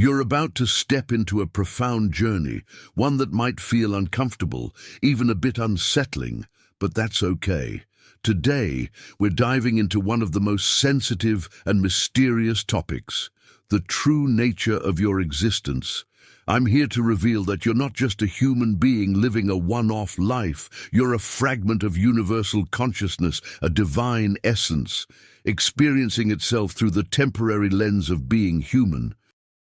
You're about to step into a profound journey, one that might feel uncomfortable, even a bit unsettling, but that's okay. Today, we're diving into one of the most sensitive and mysterious topics, the true nature of your existence. I'm here to reveal that you're not just a human being living a one-off life. You're a fragment of universal consciousness, a divine essence, experiencing itself through the temporary lens of being human.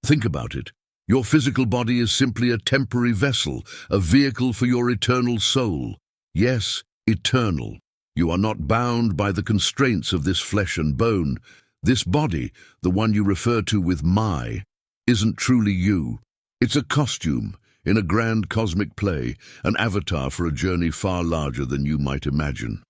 Think about it. Your physical body is simply a temporary vessel, a vehicle for your eternal soul. Yes, eternal. You are not bound by the constraints of this flesh and bone. This body, the one you refer to with my, isn't truly you. It's a costume in a grand cosmic play, an avatar for a journey far larger than you might imagine.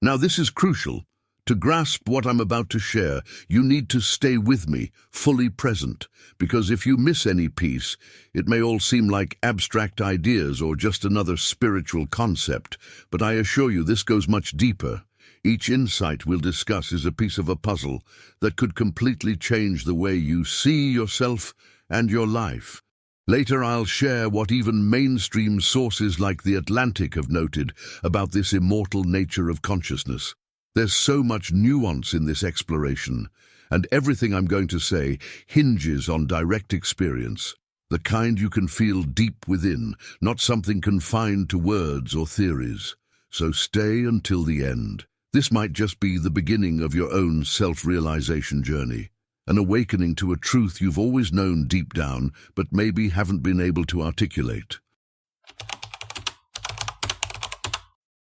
Now, this is crucial. To grasp what I'm about to share, you need to stay with me, fully present, because if you miss any piece, it may all seem like abstract ideas or just another spiritual concept, but I assure you this goes much deeper. Each insight we'll discuss is a piece of a puzzle that could completely change the way you see yourself and your life. Later, I'll share what even mainstream sources like The Atlantic have noted about this immortal nature of consciousness. There's so much nuance in this exploration, and everything I'm going to say hinges on direct experience, the kind you can feel deep within, not something confined to words or theories. So stay until the end. This might just be the beginning of your own self-realization journey, an awakening to a truth you've always known deep down, but maybe haven't been able to articulate.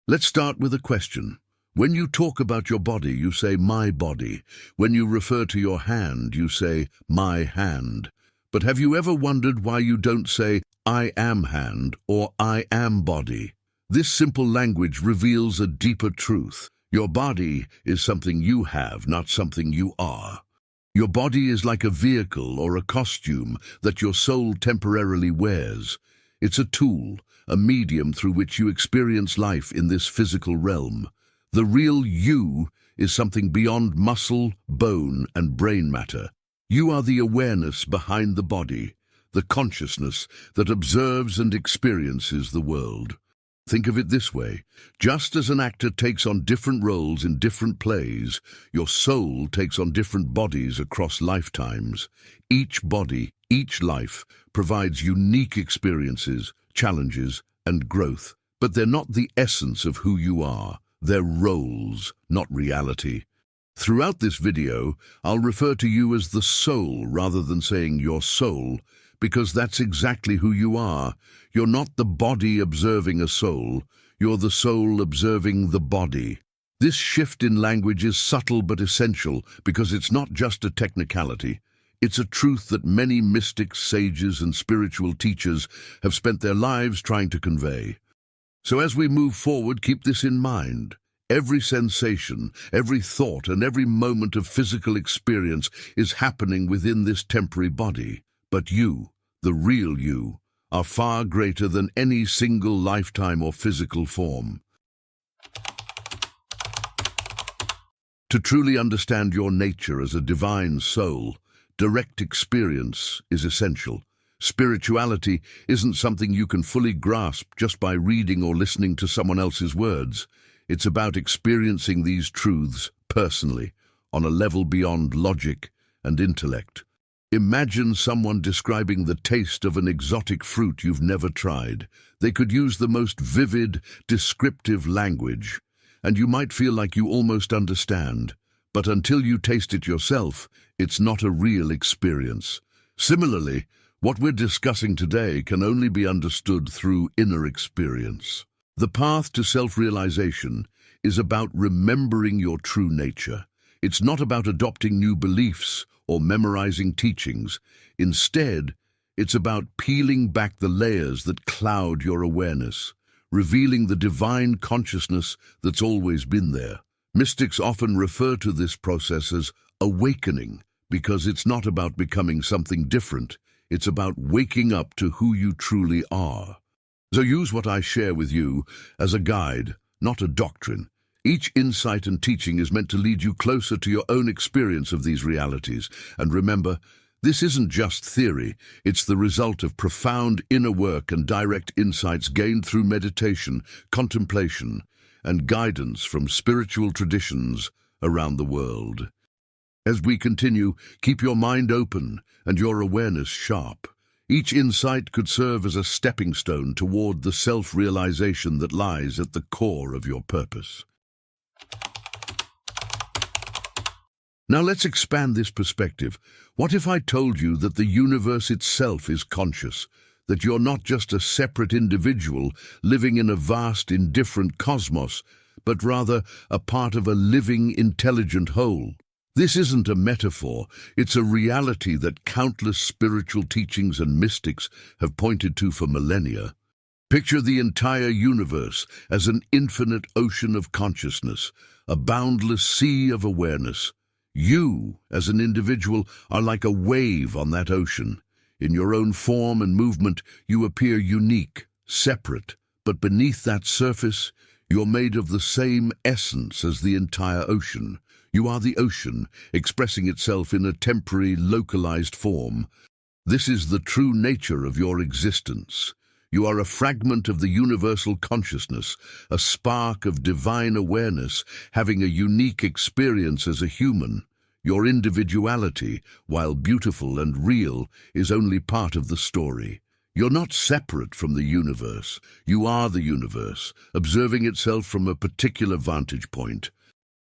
Let's start with a question. When you talk about your body, you say, my body. When you refer to your hand, you say, my hand. But have you ever wondered why you don't say, I am hand or I am body? This simple language reveals a deeper truth. Your body is something you have, not something you are. Your body is like a vehicle or a costume that your soul temporarily wears. It's a tool, a medium through which you experience life in this physical realm. The real you is something beyond muscle, bone, and brain matter. You are the awareness behind the body, the consciousness that observes and experiences the world. Think of it this way. Just as an actor takes on different roles in different plays, your soul takes on different bodies across lifetimes. Each body, each life, provides unique experiences, challenges, and growth. But they're not the essence of who you are. They're roles, not reality. Throughout this video, I'll refer to you as the soul rather than saying your soul, because that's exactly who you are. You're not the body observing a soul, you're the soul observing the body. This shift in language is subtle but essential because it's not just a technicality. It's a truth that many mystics, sages, and spiritual teachers have spent their lives trying to convey. So as we move forward, keep this in mind. Every sensation, every thought, and every moment of physical experience is happening within this temporary body. But you, the real you, are far greater than any single lifetime or physical form. To truly understand your nature as a divine soul, direct experience is essential. Spirituality isn't something you can fully grasp just by reading or listening to someone else's words. It's about experiencing these truths personally, on a level beyond logic and intellect. Imagine someone describing the taste of an exotic fruit you've never tried. They could use the most vivid, descriptive language, and you might feel like you almost understand. But until you taste it yourself, it's not a real experience. Similarly, what we're discussing today can only be understood through inner experience. The path to self-realization is about remembering your true nature. It's not about adopting new beliefs or memorizing teachings. Instead, it's about peeling back the layers that cloud your awareness, revealing the divine consciousness that's always been there. Mystics often refer to this process as awakening because it's not about becoming something different. It's about waking up to who you truly are. So use what I share with you as a guide, not a doctrine. Each insight and teaching is meant to lead you closer to your own experience of these realities. And remember, This isn't just theory, it's the result of profound inner work and direct insights gained through meditation, contemplation, and guidance from spiritual traditions around the world. As we continue, keep your mind open and your awareness sharp. Each insight could serve as a stepping stone toward the self-realization that lies at the core of your purpose. Now let's expand this perspective. What if I told you that the universe itself is conscious, that you're not just a separate individual living in a vast, indifferent cosmos, but rather a part of a living, intelligent whole? This isn't a metaphor, it's a reality that countless spiritual teachings and mystics have pointed to for millennia. Picture the entire universe as an infinite ocean of consciousness, a boundless sea of awareness. You, as an individual, are like a wave on that ocean. In your own form and movement, you appear unique, separate, but beneath that surface, you're made of the same essence as the entire ocean. You are the ocean, expressing itself in a temporary, localized form. This is the true nature of your existence. You are a fragment of the universal consciousness, a spark of divine awareness, having a unique experience as a human. Your individuality, while beautiful and real, is only part of the story. You're not separate from the universe. You are the universe, observing itself from a particular vantage point.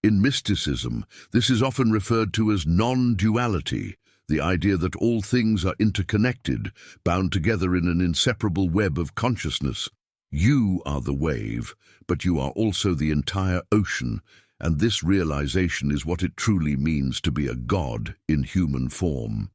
In mysticism, this is often referred to as non-duality, the idea that all things are interconnected, bound together in an inseparable web of consciousness. You are the wave, but you are also the entire ocean, and this realization is what it truly means to be a god in human form.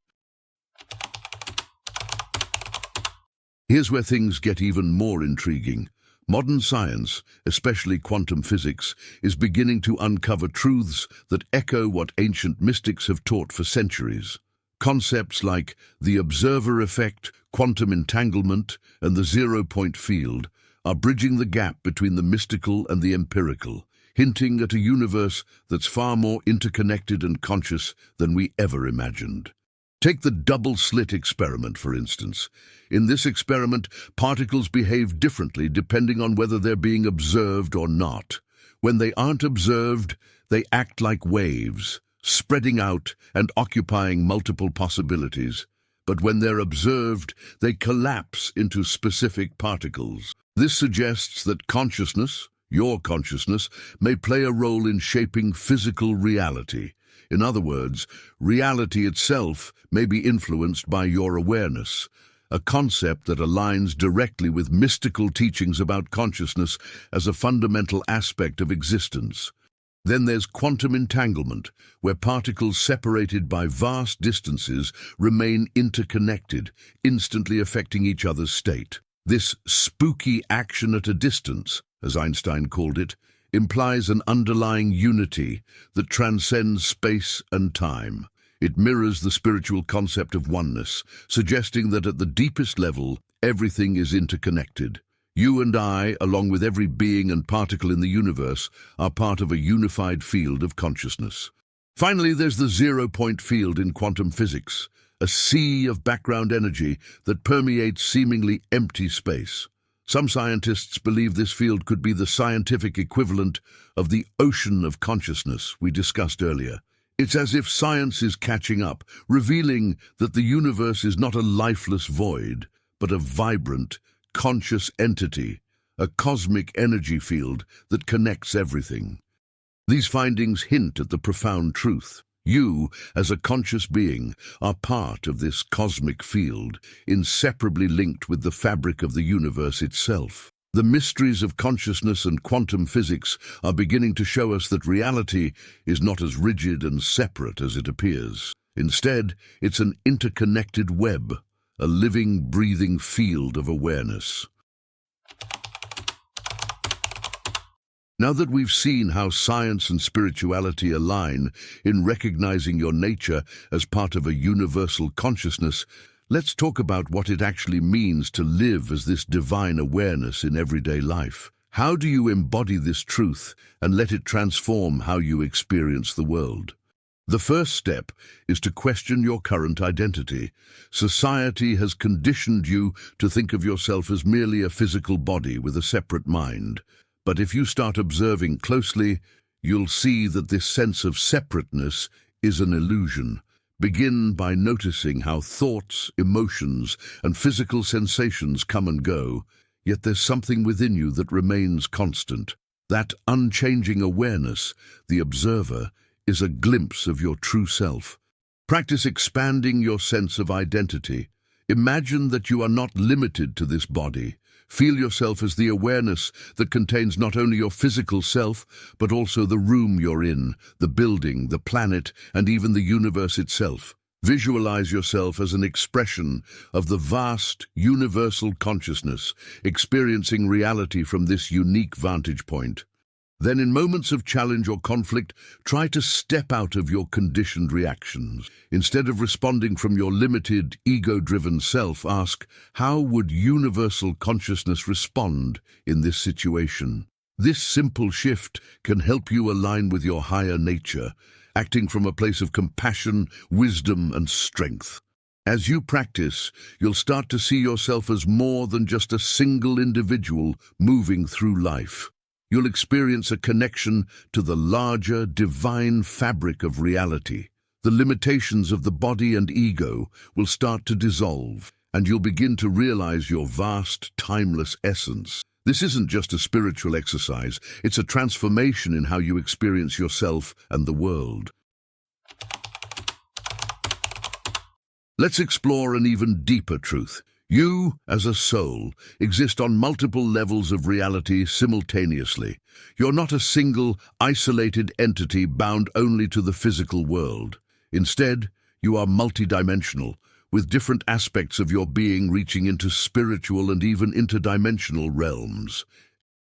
Here's where things get even more intriguing. Modern science, especially quantum physics, is beginning to uncover truths that echo what ancient mystics have taught for centuries. Concepts like the observer effect, quantum entanglement, and the zero-point field are bridging the gap between the mystical and the empirical, hinting at a universe that's far more interconnected and conscious than we ever imagined. Take the double-slit experiment, for instance. In this experiment, particles behave differently depending on whether they're being observed or not. When they aren't observed, they act like waves, spreading out and occupying multiple possibilities. But when they're observed, they collapse into specific particles. This suggests that consciousness, your consciousness, may play a role in shaping physical reality. In other words, reality itself may be influenced by your awareness, a concept that aligns directly with mystical teachings about consciousness as a fundamental aspect of existence. Then there's quantum entanglement, where particles separated by vast distances remain interconnected, instantly affecting each other's state. This spooky action at a distance, as Einstein called it, implies an underlying unity that transcends space and time. It mirrors the spiritual concept of oneness, suggesting that at the deepest level, everything is interconnected. You and I, along with every being and particle in the universe, are part of a unified field of consciousness. Finally, there's the zero-point field in quantum physics, a sea of background energy that permeates seemingly empty space. Some scientists believe this field could be the scientific equivalent of the ocean of consciousness we discussed earlier. It's as if science is catching up, revealing that the universe is not a lifeless void, but a vibrant, conscious entity, a cosmic energy field that connects everything. These findings hint at the profound truth. You, as a conscious being, are part of this cosmic field, inseparably linked with the fabric of the universe itself. The mysteries of consciousness and quantum physics are beginning to show us that reality is not as rigid and separate as it appears. Instead, it's an interconnected web, a living, breathing field of awareness. Now that we've seen how science and spirituality align in recognizing your nature as part of a universal consciousness, let's talk about what it actually means to live as this divine awareness in everyday life. How do you embody this truth and let it transform how you experience the world? The first step is to question your current identity. Society has conditioned you to think of yourself as merely a physical body with a separate mind. But if you start observing closely, you'll see that this sense of separateness is an illusion. Begin by noticing how thoughts, emotions, and physical sensations come and go, yet there's something within you that remains constant. That unchanging awareness, the observer, is a glimpse of your true self. Practice expanding your sense of identity. Imagine that you are not limited to this body. Feel yourself as the awareness that contains not only your physical self, but also the room you're in, the building, the planet, and even the universe itself. Visualize yourself as an expression of the vast, universal consciousness, experiencing reality from this unique vantage point. Then in moments of challenge or conflict, try to step out of your conditioned reactions. Instead of responding from your limited, ego-driven self, ask, how would universal consciousness respond in this situation? This simple shift can help you align with your higher nature, acting from a place of compassion, wisdom, and strength. As you practice, you'll start to see yourself as more than just a single individual moving through life. You'll experience a connection to the larger, divine fabric of reality. The limitations of the body and ego will start to dissolve, and you'll begin to realize your vast, timeless essence. This isn't just a spiritual exercise, it's a transformation in how you experience yourself and the world. Let's explore an even deeper truth. You, as a soul, exist on multiple levels of reality simultaneously. You're not a single, isolated entity bound only to the physical world. Instead, you are multidimensional, with different aspects of your being reaching into spiritual and even interdimensional realms.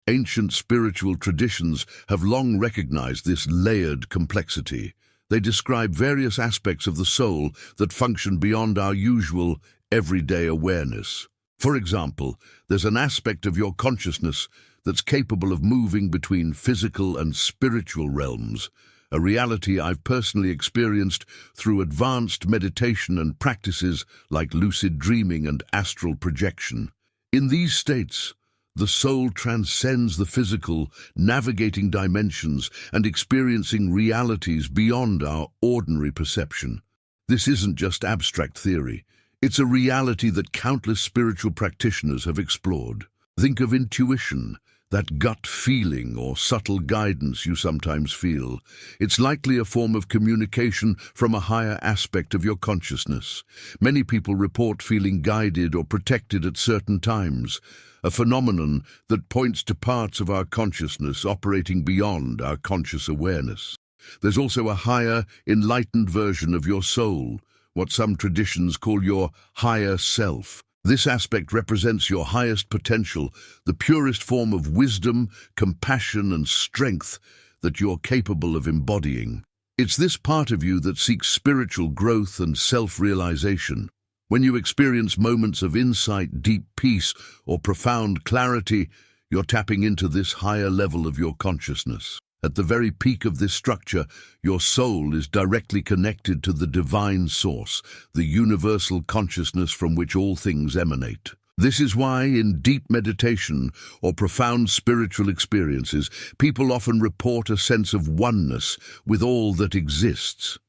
Ancient spiritual traditions have long recognized this layered complexity. They describe various aspects of the soul that function beyond our usual, everyday awareness. For example, there's an aspect of your consciousness that's capable of moving between physical and spiritual realms, a reality I've personally experienced through advanced meditation and practices like lucid dreaming and astral projection. In these states, the soul transcends the physical, navigating dimensions and experiencing realities beyond our ordinary perception. This isn't just abstract theory. It's a reality that countless spiritual practitioners have explored. Think of intuition, that gut feeling or subtle guidance you sometimes feel. It's likely a form of communication from a higher aspect of your consciousness. Many people report feeling guided or protected at certain times, a phenomenon that points to parts of our consciousness operating beyond our conscious awareness. There's also a higher, enlightened version of your soul, what some traditions call your higher self. This aspect represents your highest potential, the purest form of wisdom, compassion, and strength that you're capable of embodying. It's this part of you that seeks spiritual growth and self-realization. When you experience moments of insight, deep peace, or profound clarity, you're tapping into this higher level of your consciousness. At the very peak of this structure, your soul is directly connected to the divine source, the universal consciousness from which all things emanate. This is why, in deep meditation or profound spiritual experiences, people often report a sense of oneness with all that exists.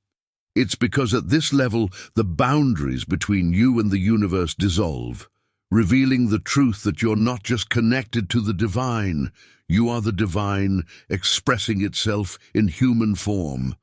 It's because at this level, the boundaries between you and the universe dissolve, revealing the truth that you're not just connected to the divine, you are the divine expressing itself in human form.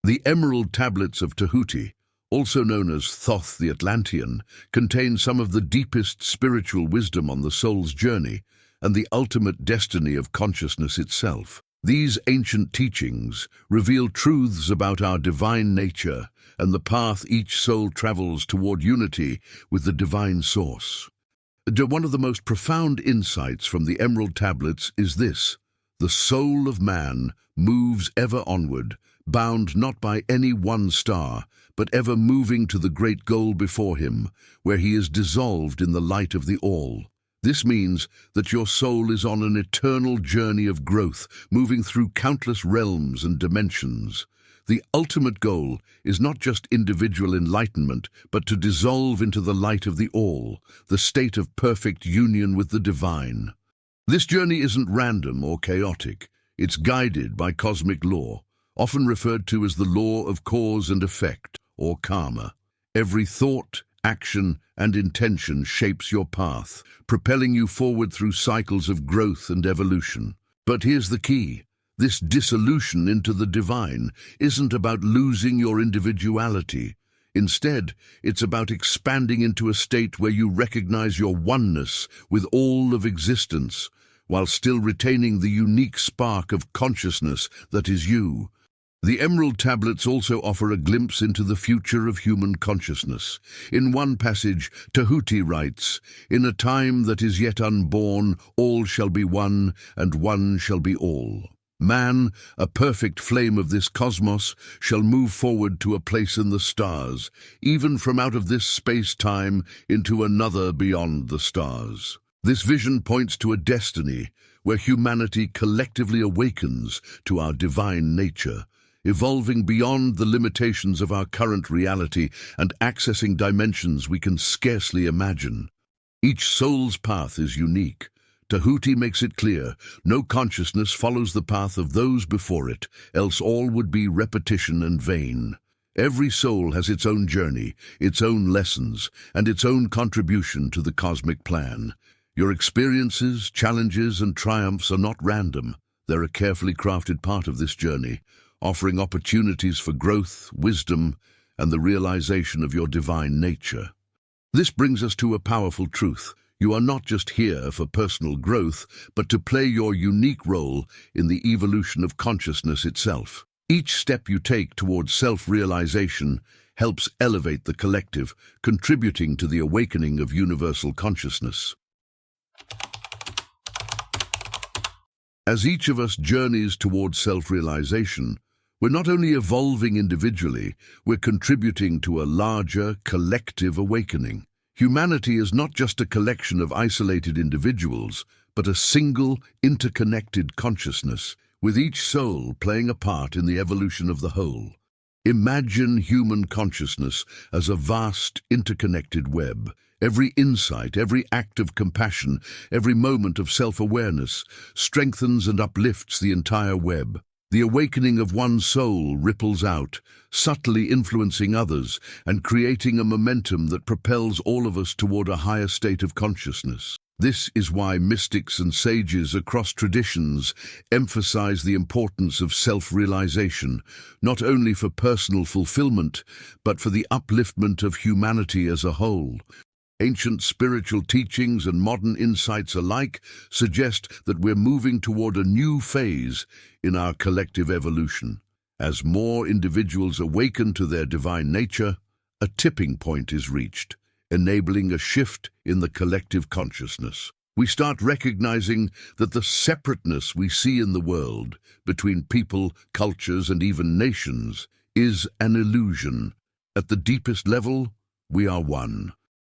The Emerald Tablets of Tahuti, also known as Thoth the Atlantean, contain some of the deepest spiritual wisdom on the soul's journey and the ultimate destiny of consciousness itself. These ancient teachings reveal truths about our divine nature and the path each soul travels toward unity with the divine source. One of the most profound insights from the Emerald Tablets is this: the soul of man moves ever onward, bound not by any one star, but ever moving to the great goal before him, where he is dissolved in the light of the all. This means that your soul is on an eternal journey of growth, moving through countless realms and dimensions. The ultimate goal is not just individual enlightenment, but to dissolve into the light of the all, the state of perfect union with the divine. This journey isn't random or chaotic. It's guided by cosmic law, often referred to as the law of cause and effect, or karma. Every thought, action, and intention shapes your path, propelling you forward through cycles of growth and evolution. But here's the key. This dissolution into the divine isn't about losing your individuality. Instead, it's about expanding into a state where you recognize your oneness with all of existence, while still retaining the unique spark of consciousness that is you. The Emerald Tablets also offer a glimpse into the future of human consciousness. In one passage, Tahuti writes, "In a time that is yet unborn, all shall be one, and one shall be all. Man, a perfect flame of this cosmos, shall move forward to a place in the stars, even from out of this space-time into another beyond the stars." This vision points to a destiny where humanity collectively awakens to our divine nature, evolving beyond the limitations of our current reality and accessing dimensions we can scarcely imagine. Each soul's path is unique. Tahuti makes it clear, no consciousness follows the path of those before it, else all would be repetition and vain. Every soul has its own journey, its own lessons, and its own contribution to the cosmic plan. Your experiences, challenges, and triumphs are not random. They're a carefully crafted part of this journey, offering opportunities for growth, wisdom, and the realization of your divine nature. This brings us to a powerful truth. You are not just here for personal growth, but to play your unique role in the evolution of consciousness itself. Each step you take towards self-realization helps elevate the collective, contributing to the awakening of universal consciousness. As each of us journeys towards self-realization, we're not only evolving individually, we're contributing to a larger, collective awakening. Humanity is not just a collection of isolated individuals, but a single, interconnected consciousness, with each soul playing a part in the evolution of the whole. Imagine human consciousness as a vast, interconnected web. Every insight, every act of compassion, every moment of self-awareness strengthens and uplifts the entire web. The awakening of one soul ripples out, subtly influencing others and creating a momentum that propels all of us toward a higher state of consciousness. This is why mystics and sages across traditions emphasize the importance of self-realization, not only for personal fulfillment, but for the upliftment of humanity as a whole. Ancient spiritual teachings and modern insights alike suggest that we're moving toward a new phase in our collective evolution. As more individuals awaken to their divine nature, a tipping point is reached, enabling a shift in the collective consciousness. We start recognizing that the separateness we see in the world, between people, cultures, and even nations, is an illusion. At the deepest level, we are one.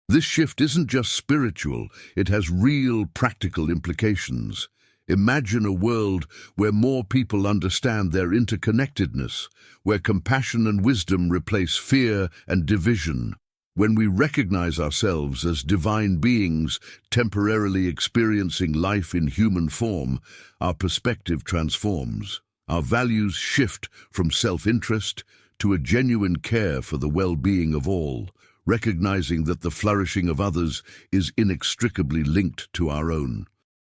This shift isn't just spiritual, it has real practical implications. Imagine a world where more people understand their interconnectedness, where compassion and wisdom replace fear and division. When we recognize ourselves as divine beings temporarily experiencing life in human form, our perspective transforms. Our values shift from self-interest to a genuine care for the well-being of all, recognizing that the flourishing of others is inextricably linked to our own.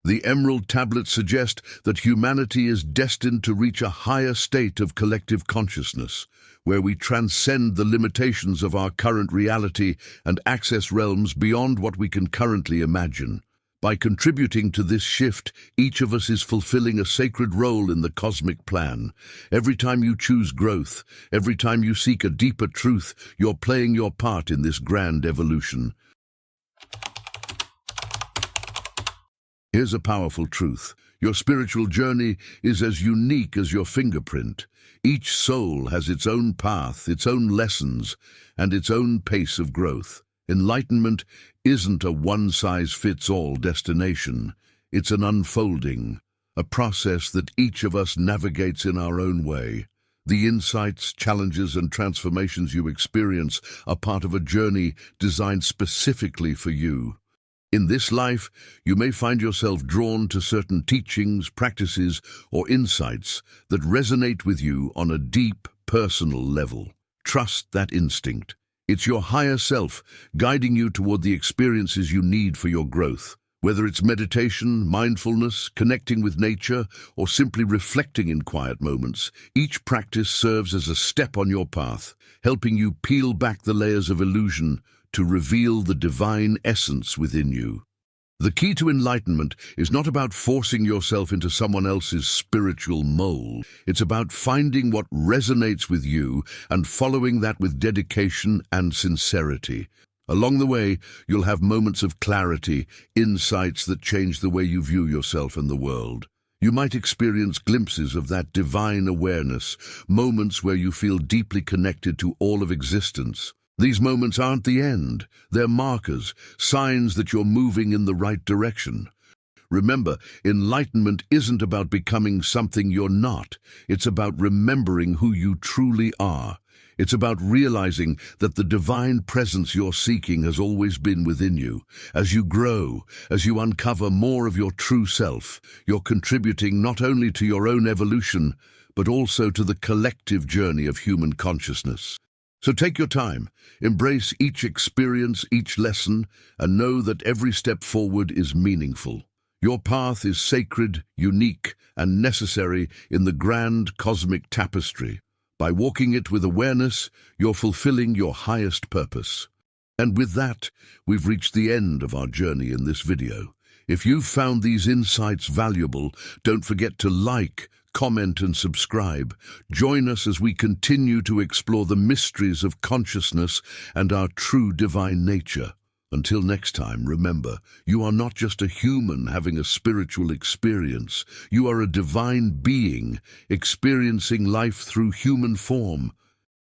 The Emerald Tablets suggest that humanity is destined to reach a higher state of collective consciousness, where we transcend the limitations of our current reality and access realms beyond what we can currently imagine. By contributing to this shift, each of us is fulfilling a sacred role in the cosmic plan. Every time you choose growth, every time you seek a deeper truth, you're playing your part in this grand evolution. Here's a powerful truth. Your spiritual journey is as unique as your fingerprint. Each soul has its own path, its own lessons, and its own pace of growth. Enlightenment isn't a one-size-fits-all destination. It's an unfolding, a process that each of us navigates in our own way. The insights, challenges, and transformations you experience are part of a journey designed specifically for you. In this life, you may find yourself drawn to certain teachings, practices, or insights that resonate with you on a deep, personal level. Trust that instinct. It's your higher self guiding you toward the experiences you need for your growth. Whether it's meditation, mindfulness, connecting with nature, or simply reflecting in quiet moments, each practice serves as a step on your path, helping you peel back the layers of illusion to reveal the divine essence within you. The key to enlightenment is not about forcing yourself into someone else's spiritual mold. It's about finding what resonates with you and following that with dedication and sincerity. Along the way, you'll have moments of clarity, insights that change the way you view yourself and the world. You might experience glimpses of that divine awareness, moments where you feel deeply connected to all of existence. These moments aren't the end. They're markers, signs that you're moving in the right direction. Remember, enlightenment isn't about becoming something you're not. It's about remembering who you truly are. It's about realizing that the divine presence you're seeking has always been within you. As you grow, as you uncover more of your true self, you're contributing not only to your own evolution, but also to the collective journey of human consciousness. So take your time, embrace each experience, each lesson, and know that every step forward is meaningful. Your path is sacred, unique, and necessary in the grand cosmic tapestry. By walking it with awareness, you're fulfilling your highest purpose. And with that, we've reached the end of our journey in this video. If you've found these insights valuable, don't forget to like, comment, and subscribe. Join us as we continue to explore the mysteries of consciousness and our true divine nature. Until next time, remember, you are not just a human having a spiritual experience. You are a divine being experiencing life through human form.